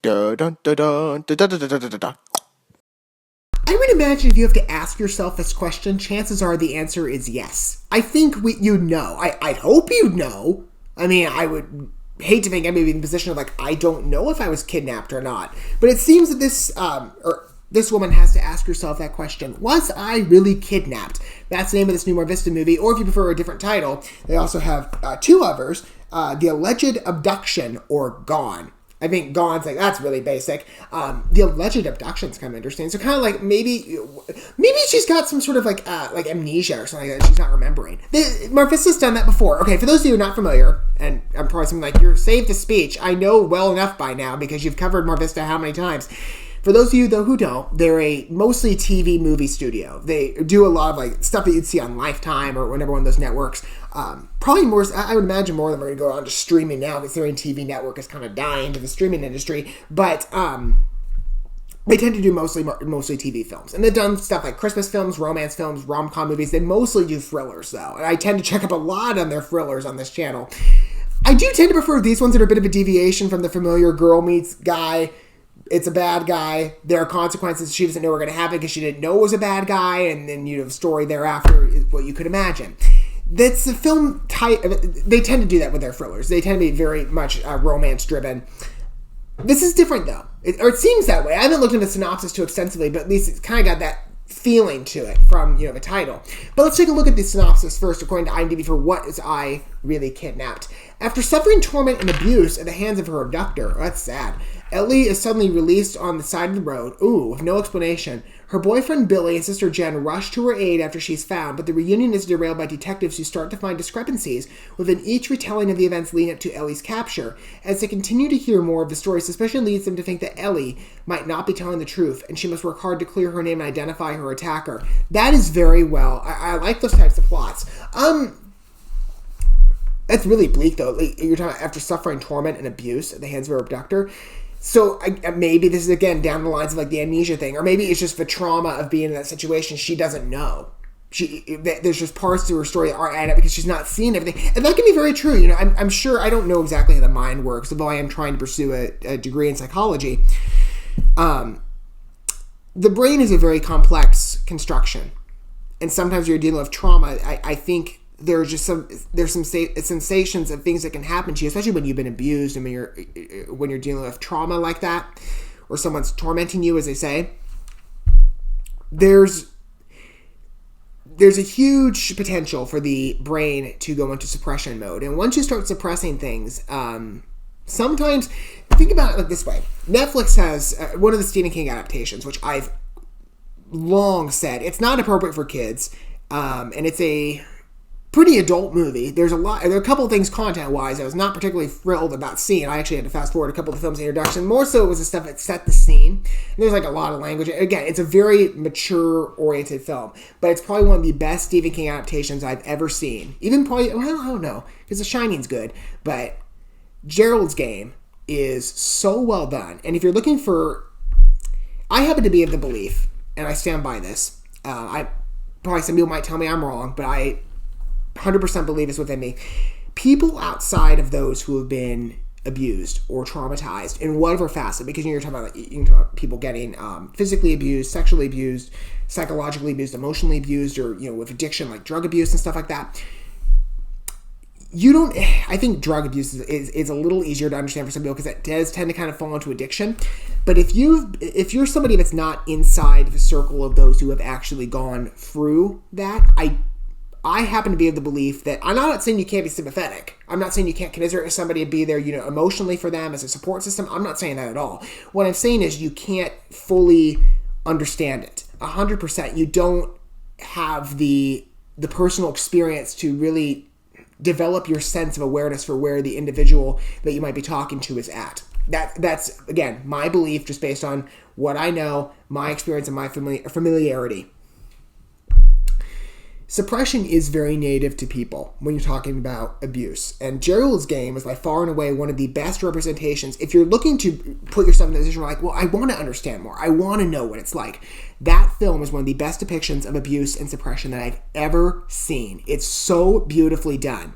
Dun, dun, dun, dun, dun, dun, dun, dun, dun, dun. I would imagine if you have to ask yourself this question, chances are the answer is yes. I think you'd know. I'd hope you'd know. I mean, I would hate to think I may be in the position of like, I don't know if I was kidnapped or not. But it seems that this woman has to ask herself that question. Was I really kidnapped? That's the name of this new MarVista movie. Or if you prefer a different title, they also have two others. The Alleged Abduction or Gone. I think Gone's like, that's really basic. The Alleged Abduction's kind of interesting. So kind of like maybe she's got some sort of like amnesia or something like that she's not remembering. MarVista's done that before. Okay, for those of you who are not familiar, and I'm probably something like, you're saved to speech. I know well enough by now because you've covered MarVista how many times. For those of you, though, who don't, they're a mostly TV movie studio. They do a lot of like stuff that you'd see on Lifetime or whenever one of those networks. Probably more, I would imagine more of them are going to go on to streaming now, considering TV network is kind of dying to the streaming industry. But they tend to do mostly TV films. And they've done stuff like Christmas films, romance films, rom-com movies. They mostly do thrillers, though. And I tend to check up a lot on their thrillers on this channel. I do tend to prefer these ones that are a bit of a deviation from the familiar girl meets guy. It's a bad guy. There are consequences she doesn't know are going to happen because she didn't know it was a bad guy, and then the story thereafter is what you could imagine. That's the film type. They tend to do that with their thrillers. They tend to be very much romance driven. This is different though, or it seems that way. I haven't looked into the synopsis too extensively, but at least it's kind of got that feeling to it from the title. But let's take a look at the synopsis first, according to IMDb, for What Is I Really Kidnapped? After suffering torment and abuse at the hands of her abductor, that's sad, Elle is suddenly released on the side of the road, with no explanation. Her boyfriend Billy and sister Jen rush to her aid after she's found, but the reunion is derailed by detectives who start to find discrepancies within each retelling of the events leading up to Ellie's capture. As they continue to hear more of the story, suspicion leads them to think that Ellie might not be telling the truth, and she must work hard to clear her name and identify her attacker. That is very well. I like those types of plots. That's really bleak, though. Like, you're talking about after suffering torment and abuse at the hands of her abductor. So maybe this is, again, down the lines of like the amnesia thing. Or maybe it's just the trauma of being in that situation she doesn't know. There's just parts to her story that aren't added up because she's not seeing everything. And that can be very true. I'm sure, I don't know exactly how the mind works, although I am trying to pursue a degree in psychology. The brain is a very complex construction. And sometimes you're dealing with trauma. I think there's some sensations of things that can happen to you, especially when you've been abused and when you're dealing with trauma like that, or someone's tormenting you, as they say. There's a huge potential for the brain to go into suppression mode, and once you start suppressing things, sometimes think about it like this way. Netflix has one of the Stephen King adaptations, which I've long said it's not appropriate for kids, and it's a pretty adult movie. There are a couple of things content-wise I was not particularly thrilled about seeing. I actually had to fast forward a couple of the films in the introduction. More so it was the stuff that set the scene. And there's like a lot of language. Again, it's a very mature-oriented film, but it's probably one of the best Stephen King adaptations I've ever seen. Even probably, I don't know, because The Shining's good, but Gerald's Game is so well done. And if you're looking for... I happen to be of the belief, and I stand by this, probably some people might tell me I'm wrong, but I 100% believe it's within me. People outside of those who have been abused or traumatized in whatever facet, because you can talk about people getting physically abused, sexually abused, psychologically abused, emotionally abused, or with addiction like drug abuse and stuff like that. I think drug abuse is a little easier to understand for some people because it does tend to kind of fall into addiction. But if you're somebody that's not inside the circle of those who have actually gone through that, I happen to be of the belief that I'm not saying you can't be sympathetic. I'm not saying you can't commiserate with somebody and be there, emotionally for them as a support system. I'm not saying that at all. What I'm saying is you can't fully understand it 100%. You don't have the personal experience to really develop your sense of awareness for where the individual that you might be talking to is at. That's again my belief, just based on what I know, my experience, and my familiarity. Suppression is very native to people when you're talking about abuse. And Gerald's Game is by far and away one of the best representations. If you're looking to put yourself in a position where like, well, I want to understand more. I want to know what it's like. That film is one of the best depictions of abuse and suppression that I've ever seen. It's so beautifully done.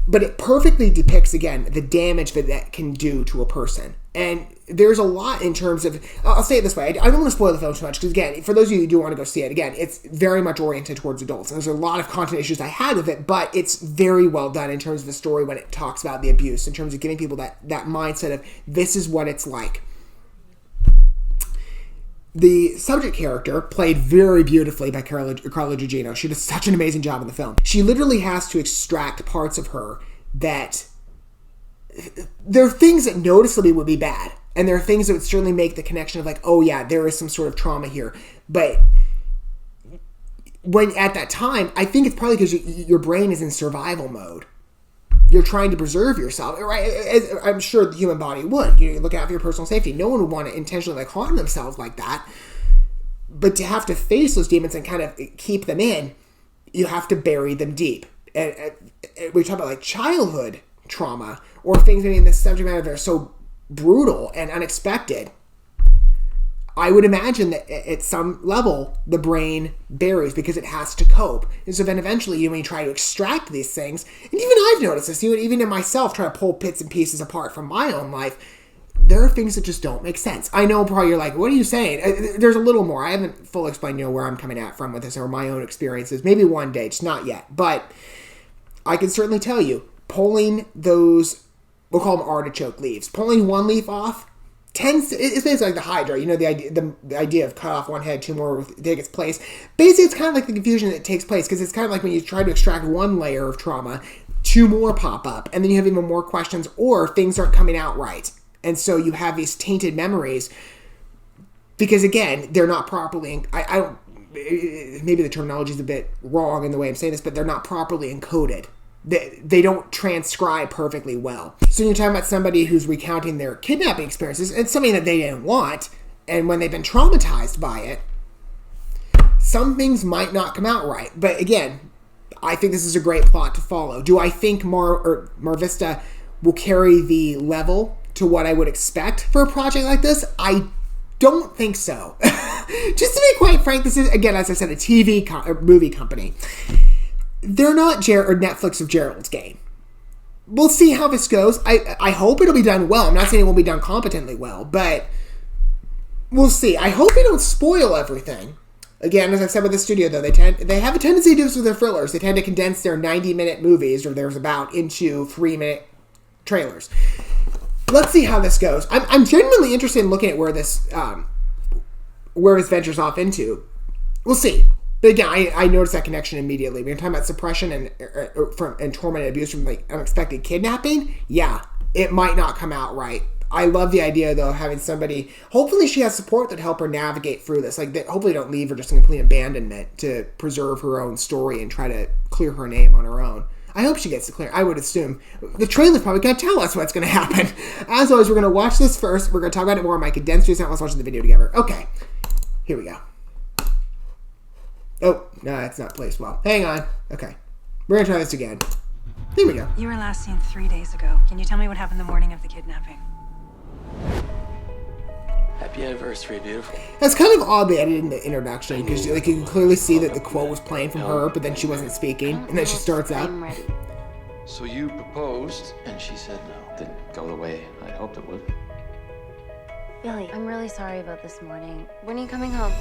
But it perfectly depicts, again, the damage that can do to a person. And there's a lot in terms of, I'll say it this way, I don't want to spoil the film too much, because again, for those of you who do want to go see it, again, it's very much oriented towards adults. And there's a lot of content issues I had with it, but it's very well done in terms of the story when it talks about the abuse, in terms of giving people that mindset of, this is what it's like. The subject character, played very beautifully by Carla Gugino. She does such an amazing job in the film. She literally has to extract parts of her that... There are things that noticeably would be bad, and there are things that would certainly make the connection of like, oh yeah, there is some sort of trauma here. But when at that time, I think it's probably because your brain is in survival mode. You're trying to preserve yourself, right? As I'm sure the human body would. You look out for your personal safety. No one would want to intentionally like harm themselves like that. But to have to face those demons and kind of keep them in, you have to bury them deep. And we talk about like childhood trauma, or things in the subject matter that are so brutal and unexpected. I would imagine that at some level the brain buries because it has to cope. And so then eventually when you try to extract these things, and even I've noticed this, even in myself trying to pull bits and pieces apart from my own life, there are things that just don't make sense. I know probably you're like, what are you saying? There's a little more. I haven't fully explained where I'm coming at from with this or my own experiences. Maybe one day, just not yet. But I can certainly tell you, pulling those, we'll call them artichoke leaves, pulling one leaf off tends to, it's basically like the Hydra, the idea of cut off one head, two more take its place. Basically, it's kind of like the confusion that takes place, because it's kind of like when you try to extract one layer of trauma, two more pop up, and then you have even more questions, or things aren't coming out right. And so you have these tainted memories, because again, they're not properly, I don't, maybe the terminology is a bit wrong in the way I'm saying this, but they're not properly encoded. They don't transcribe perfectly well. So you're talking about somebody who's recounting their kidnapping experiences, and something that they didn't want, and when they've been traumatized by it, some things might not come out right. But again, I think this is a great plot to follow. Do I think MarVista will carry the level to what I would expect for a project like this? I don't think so. Just to be quite frank, this is, again, as I said, a movie company. They're not Netflix of Gerald's Game. We'll see how this goes. I hope it'll be done well. I'm not saying it won't be done competently well, but we'll see. I hope they don't spoil everything. Again, as I said with the studio, though, they have a tendency to do this with their thrillers. They tend to condense their 90-minute movies, or there's about, into 3-minute trailers. Let's see how this goes. I'm genuinely interested in looking at where this ventures off into. We'll see. But again, I noticed that connection immediately. We're talking about suppression and torment and abuse from like unexpected kidnapping. Yeah, it might not come out right. I love the idea, though, of having somebody. Hopefully, she has support that help her navigate through this. Like, hopefully, don't leave her just in complete abandonment to preserve her own story and try to clear her name on her own. I hope she gets to clear. I would assume the trailer's probably going to tell us what's going to happen. As always, we're going to watch this first. We're going to talk about it more in my condensed recent. Let's watch the video together. Okay, here we go. Oh, no, it's not placed well. Hang on. Okay. We're going to try this again. Here we go. You were last seen 3 days ago. Can you tell me what happened the morning of the kidnapping? Happy anniversary, beautiful. That's kind of oddly edited in the introduction, because like, you can clearly see that the quote was playing from her, but then she wasn't speaking, and then she starts out. I'm ready. So you proposed, and she said no. Didn't go the way I hoped it would. Billy, I'm really sorry about this morning. When are you coming home?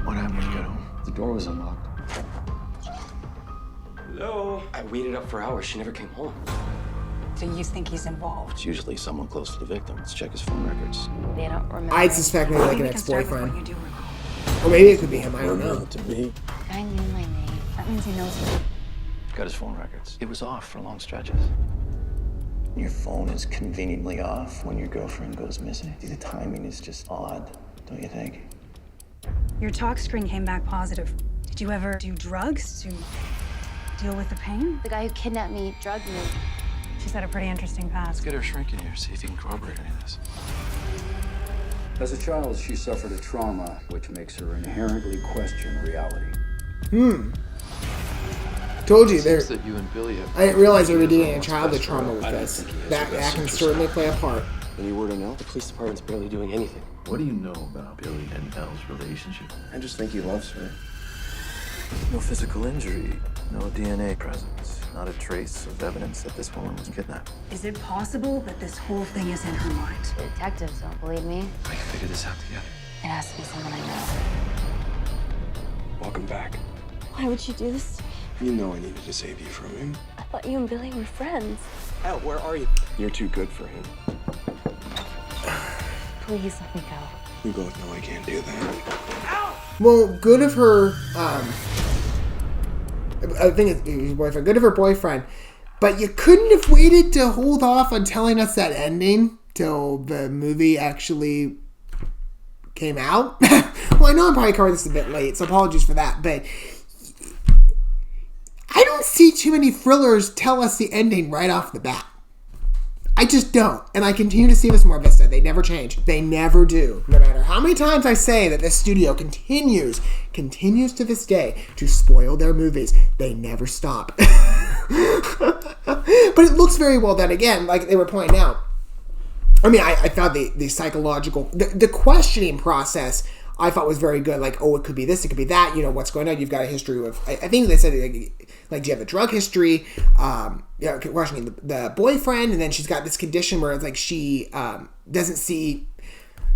What happened when you got home? The door was unlocked. Hello? I waited up for hours. She never came home. So you think he's involved? It's usually someone close to the victim. Let's check his phone records. They don't remember. I'd suspect maybe like an Maybe we can start with what ex-boyfriend. you do recall. Or maybe it could be him, I don't know. To me. The guy knew my name. That means he knows me. Got his phone records. It was off for long stretches. Your phone is conveniently off when your girlfriend goes missing. The timing is just odd, don't you think? Your talk screen came back positive. Did you ever do drugs to deal with the pain? The guy who kidnapped me drugged me. She's had a pretty interesting past. Let's get her shrink in here, see if you can corroborate any of this. As a child, she suffered a trauma which makes her inherently question reality. Told you, there. Seems that you and Billy have... I didn't realize they were dealing in childhood trauma with this. That can certainly play a part. Any word on Elle? The police department's barely doing anything. What do you know about Billy and Elle's relationship? I just think he loves her. No physical injury, no DNA presence. Not a trace of evidence that this woman was kidnapped. Is it possible that this whole thing is in her mind? The detectives don't believe me. We can figure this out together. It has to be someone I know. Welcome back. Why would you do this to me? You know I needed to save you from him. I thought you and Billy were friends. Elle, where are you? You're too good for him. Please let me go. We both know I can't do that. Well, good of her, I think it's his boyfriend. Good of her boyfriend. But you couldn't have waited to hold off on telling us that ending till the movie actually came out. Well, I know I'm probably covering this a bit late, so apologies for that. But I don't see too many thrillers tell us the ending right off the bat. I just don't. And I continue to see this MarVista. They never change. They never do. No matter how many times I say that this studio continues to this day to spoil their movies, they never stop. But it looks very well done. Again, like they were pointing out. I mean, I found the psychological, the questioning process I thought was very good. Like, oh, it could be this, it could be that. You know, what's going on? You've got a history of, I think they said, like, do you have a drug history? Questioning the boyfriend, and then she's got this condition where it's like she doesn't see,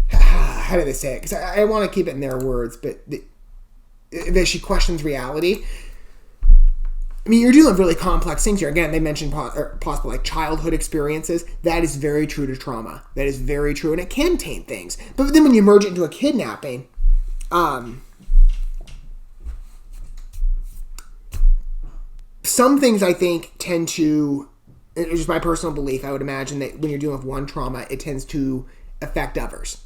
how do they say it? Because I want to keep it in their words, but that she questions reality. I mean, you're dealing with really complex things here. Again, they mentioned possible like childhood experiences. That is very true to trauma. That is very true, and it can taint things. But then when you merge it into a kidnapping, some things I think tend to, it's just my personal belief, I would imagine that when you're dealing with one trauma, it tends to affect others.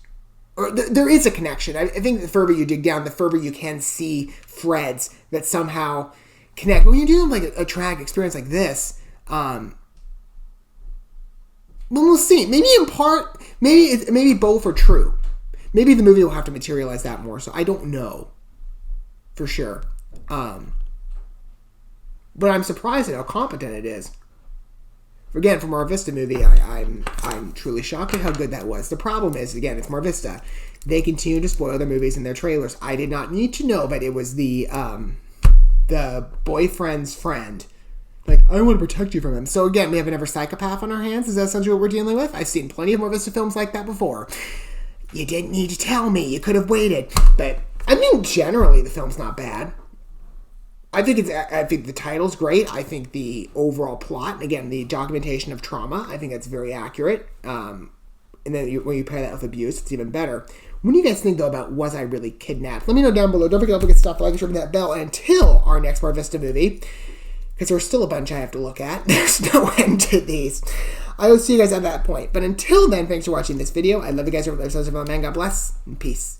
Or there is a connection. I think the further you dig down, the further you can see threads that somehow connect. But when you're dealing with like a traumatic experience like this, well, we'll see. Maybe in part, maybe both are true. Maybe the movie will have to materialize that more. So I don't know for sure. But I'm surprised at how competent it is. Again, for MarVista movie, I'm truly shocked at how good that was. The problem is, again, it's MarVista. They continue to spoil their movies and their trailers. I did not need to know, but it was the boyfriend's friend. Like, I want to protect you from him. So again, we have another psychopath on our hands. Is that essentially what we're dealing with? I've seen plenty of MarVista films like that before. You didn't need to tell me. You could have waited. But, I mean, generally, the film's not bad. I think the title's great. I think the overall plot, and again, the documentation of trauma, I think that's very accurate. And then when you pair that with abuse, it's even better. What do you guys think, though, about was I really kidnapped? Let me know down below. Don't forget to stuff, like, and ring that bell until our next MarVista movie, because there's still a bunch I have to look at. There's no end to these. I will see you guys at that point. But until then, thanks for watching this video. I love you guys. Man, God bless, and peace.